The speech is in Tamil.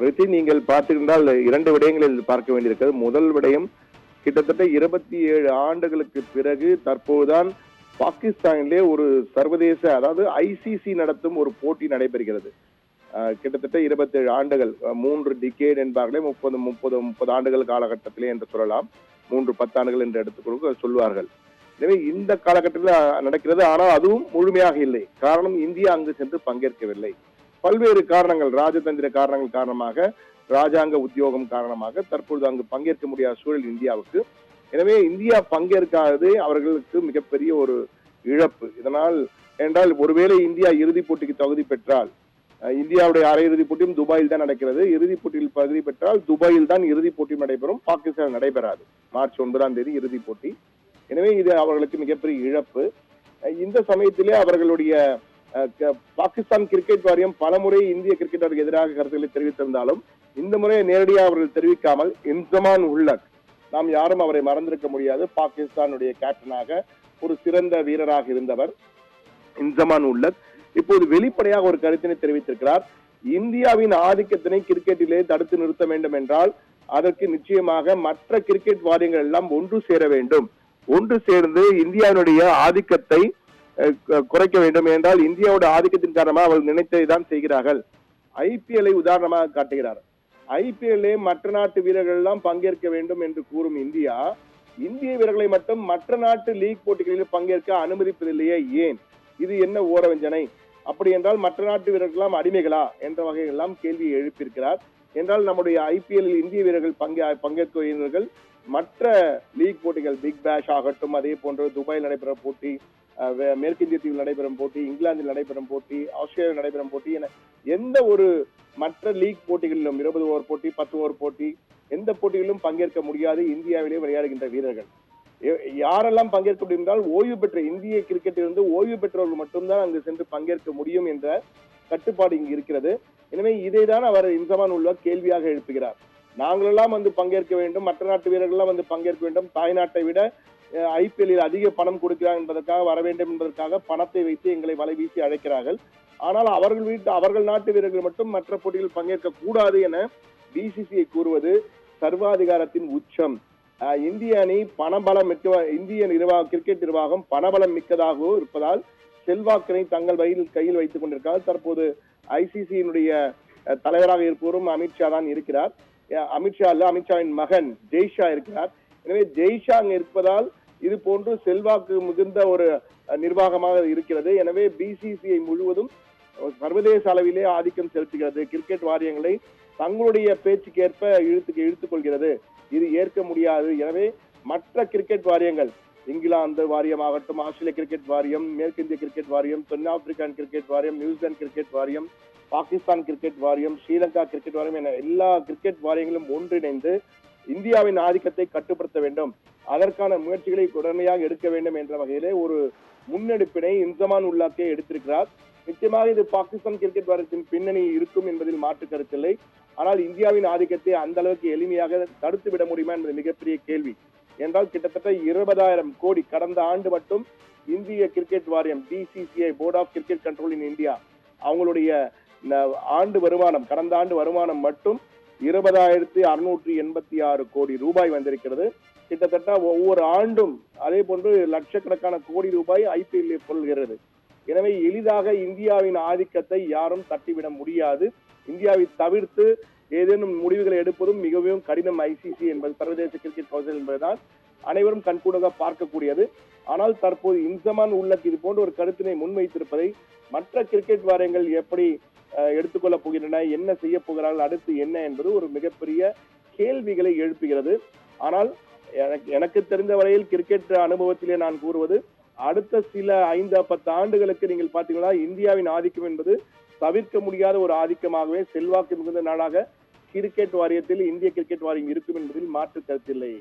ரித்தி, நீங்கள் பார்த்திருந்தால் 2 விடயங்களில் பார்க்க வேண்டியிருக்கிறது. முதல் விடயம், கிட்டத்தட்ட 27 ஆண்டுகளுக்கு பிறகு தற்போதுதான் பாகிஸ்தானிலே ஒரு சர்வதேச, அதாவது ஐசிசி நடத்தும் ஒரு போட்டி நடைபெறுகிறது. கிட்டத்தட்ட 27 ஆண்டுகள், 3 டிகேட் என்பார்களே, 30 ஆண்டுகள் காலகட்டத்திலே என்று சொல்லலாம். 10 ஆண்டுகள் என்று எடுத்துக்கொண்டு சொல்வார்கள். எனவே இந்த காலகட்டத்தில் நடக்கிறது. ஆனால் அதுவும் முழுமையாக இல்லை. காரணம், இந்தியா அங்கு சென்று பங்கேற்கவில்லை. பல்வேறு காரணங்கள், ராஜதந்திர காரணங்கள் காரணமாக, ராஜாங்க உத்தியோகம் காரணமாக தற்பொழுது அங்கு பங்கேற்க முடியாத சூழல் இந்தியாவுக்கு. எனவே இந்தியா பங்கேற்காதது அவர்களுக்கு மிகப்பெரிய ஒரு இழப்பு. இதனால் என்றால், ஒருவேளை இந்தியா இறுதிப் போட்டிக்கு தகுதி பெற்றால், இந்தியாவுடைய அரையிறுதிப் போட்டியும் துபாயில் தான் நடக்கிறது. இறுதிப் போட்டியில் தகுதி பெற்றால் துபாயில் தான் இறுதிப் போட்டியும் நடைபெறும், பாகிஸ்தான் நடைபெறாது. மார்ச் 9ஆம் தேதி இறுதிப் போட்டி. எனவே இது அவர்களுக்கு மிகப்பெரிய இழப்பு. இந்த சமயத்திலே அவர்களுடைய பாகிஸ்தான் கிரிக்கெட் வாரியம் பலமுறை இந்திய கிரிக்கெட்டருக்கு எதிராக கருத்துக்களை தெரிவித்திருந்தாலும், இந்த முறை நேரடியாக அவர்கள் தெரிவிக்காமல், இன்சமான் உல்லக், நாம் யாரும் அவரை மறந்திருக்க முடியாது, பாகிஸ்தானுடைய கேப்டனாக ஒரு சிறந்த வீரராக இருந்தவர் இன்சமான் உல்லக், இப்போது வெளிப்படையாக ஒரு கருத்தினை தெரிவித்திருக்கிறார். இந்தியாவின் ஆதிக்கத்தினை கிரிக்கெட்டிலே தடுத்து நிறுத்த வேண்டும் என்றால் அதற்கு நிச்சயமாக மற்ற கிரிக்கெட் வாரியங்கள் எல்லாம் ஒன்று சேர வேண்டும். ஒன்று சேர்ந்து இந்தியாவினுடைய ஆதிக்கத்தை குறைக்க வேண்டும். என்றால் இந்தியாவோட ஆதிக்கத்தின் காரணமாக அவர்கள் நினைத்ததை தான் செய்கிறார்கள். ஐபிஎல்லை உதாரணமாக காட்டுகிறார். ஐபிஎல்லே மற்ற நாட்டு வீரர்கள் எல்லாம் பங்கேற்க வேண்டும் என்று கூறும் இந்தியா, இந்திய வீரர்களை மட்டும் மற்ற நாட்டு லீக் போட்டிகளில் பங்கேற்க அனுமதிப்பதில்லையே, ஏன்? இது என்ன ஓரவஞ்சனை? அப்படி என்றால் மற்ற நாட்டு வீரர்கள் எல்லாம் அடிமைகளா என்ற வகையெல்லாம் கேள்வியை எழுப்பியிருக்கிறார். என்றால் நம்முடைய ஐபிஎல்லில் இந்திய வீரர்கள் பங்கேற்க வீரர்கள் மற்ற லீக் போட்டிகள், பிக் பேஷ் ஆகட்டும், அதே போன்று துபாயில் நடைபெறும் போட்டி, மேற்கிந்திய தீவில் நடைபெறும் போட்டி, இங்கிலாந்தில் நடைபெறும் போட்டி, ஆஸ்திரேலியாவில் நடைபெறும் போட்டி என எந்த ஒரு மற்ற லீக் போட்டிகளிலும் 20 ஓவர் போட்டி, 10 ஓவர் போட்டி, எந்த போட்டிகளிலும் பங்கேற்க முடியாது இந்தியாவிலே விளையாடுகின்ற வீரர்கள். யாரெல்லாம் பங்கேற்க முடியும் என்றால், ஓய்வு பெற்ற இந்திய கிரிக்கெட்டில் இருந்து ஓய்வு பெற்றவர்கள் மட்டும்தான் அங்கு சென்று பங்கேற்க முடியும் என்ற கட்டுப்பாடு இங்கு இருக்கிறது. எனவே இதைதான் அவர் இன்சமான் உல்லக் கேள்வியாக எழுப்புகிறார். நாங்களெல்லாம் வந்து பங்கேற்க வேண்டும், மற்ற நாட்டு வீரர்கள் எல்லாம் வந்து பங்கேற்க வேண்டும், தாய்நாட்டை விட ஐபிஎல்லில் அதிக பணம் கொடுக்கிறார் என்பதற்காக, வர வேண்டும் என்பதற்காக பணத்தை வைத்து எங்களை வலை வீசி அழைக்கிறார்கள். ஆனால் அவர்கள் நாட்டு வீரர்கள் மட்டும் மற்ற போட்டிகளில் பங்கேற்க கூடாது என பிசிசிஐ கூறுவது சர்வாதிகாரத்தின் உச்சம். இந்திய அணி பணபலம் மிக்க, இந்திய கிரிக்கெட் நிர்வாகம் பணபலம் மிக்கதாகவும் இருப்பதால் செல்வாக்கினை தங்கள் கையில் வைத்துக் கொண்டிருக்கிறார். தற்போது ஐசிசியினுடைய தலைவராக இருப்பவரும் அமித்ஷா தான் இருக்கிறார். அமித்ஷா அல்ல, அமித்ஷாவின் மகன் ஜெய்ஷா இருக்கிறார். எனவே ஜெய்ஷா அங்கு இருப்பதால் இது போன்று செல்வாக்கு மிகுந்த ஒரு நிர்வாகமாக இருக்கிறது. எனவே பிசிசிஐ முழுவதும் சர்வதேச அளவிலே ஆதிக்கம் செலுத்துகிறது. கிரிக்கெட் வாரியங்களை தங்களுடைய பேச்சுக்கேற்ப இழுத்துக் கொள்கிறது. இது ஏற்க முடியாது. எனவே மற்ற கிரிக்கெட் வாரியங்கள், இங்கிலாந்து வாரியமாகட்டும், ஆஸ்திரேலிய கிரிக்கெட் வாரியம், மேற்கிந்திய கிரிக்கெட் வாரியம், தென்னாப்பிரிக்கன் கிரிக்கெட் வாரியம், நியூசிலாந்து கிரிக்கெட் வாரியம், பாகிஸ்தான் கிரிக்கெட் வாரியம், ஸ்ரீலங்கா கிரிக்கெட் வாரியம் என எல்லா கிரிக்கெட் வாரியங்களும் ஒன்றிணைந்து இந்தியாவின் ஆதிக்கத்தை கட்டுப்படுத்த வேண்டும், அதற்கான முயற்சிகளை உடனடியாக எடுக்க வேண்டும் என்ற வகையிலே ஒரு முன்னெடுப்பினை இன்சமான் உல்லாக்கே எடுத்திருக்கிறார். நிச்சயமாக இது பாகிஸ்தான் கிரிக்கெட் வாரியத்தின் பின்னணி இருக்கும் என்பதில் மாற்று கருத்தில்லை. ஆனால் இந்தியாவின் ஆதிக்கத்தை அந்த அளவுக்கு எளிமையாக தடுத்து விட முடியுமா என்பது மிகப்பெரிய கேள்வி. என்றால் கிட்டத்தட்ட 20,000 கோடி கடந்த ஆண்டு மட்டும் இந்திய கிரிக்கெட் வாரியம், BCCI, board of cricket control in India, அவங்களுடைய ஆண்டு வருமானம், கடந்த ஆண்டு வருமானம் மட்டும் 20,686 கோடி ரூபாய் வந்திருக்கிறது. கிட்டத்தட்ட ஒவ்வொரு ஆண்டும் அதே போன்று லட்சக்கணக்கான கோடி ரூபாய் ஐபிஎல் கொள்கிறது. எனவே எளிதாக இந்தியாவின் ஆதிக்கத்தை யாரும் தட்டிவிட முடியாது. இந்தியாவை தவிர்த்து ஏதேனும் முடிவுகளை எடுப்பதும் மிகவும் கடினம். ஐசிசி என்பது, சர்வதேச கிரிக்கெட் கவுன்சில் என்பதுதான் அனைவரும் கண்கூடாக பார்க்கக்கூடியது. ஆனால் தற்போது இன்சமான் உல்லக் இது போன்ற ஒரு கருத்தினை முன்வைத்திருப்பதை மற்ற கிரிக்கெட் வாரியங்கள் எப்படி எடுத்துக்கொள்ளப் போகின்றன, என்ன செய்ய போகிறார்கள், அடுத்து என்ன என்பது ஒரு மிகப்பெரிய கேள்விகளை எழுப்புகிறது. ஆனால் எனக்கு தெரிந்த வரையில் கிரிக்கெட் அனுபவத்திலே நான் கூறுவது, அடுத்த சில 5-10 ஆண்டுகளுக்கு நீங்கள் பார்த்தீங்களா, இந்தியாவின் ஆதிக்கம் என்பது தவிர்க்க முடியாத ஒரு ஆதிக்கமாகவே, செல்வாக்கு மிகுந்த நாடாக கிரிக்கெட் வாரியத்தில் இந்திய கிரிக்கெட் வாரியம் இருக்கும் என்பதில் மாற்று கருத்தில்லை.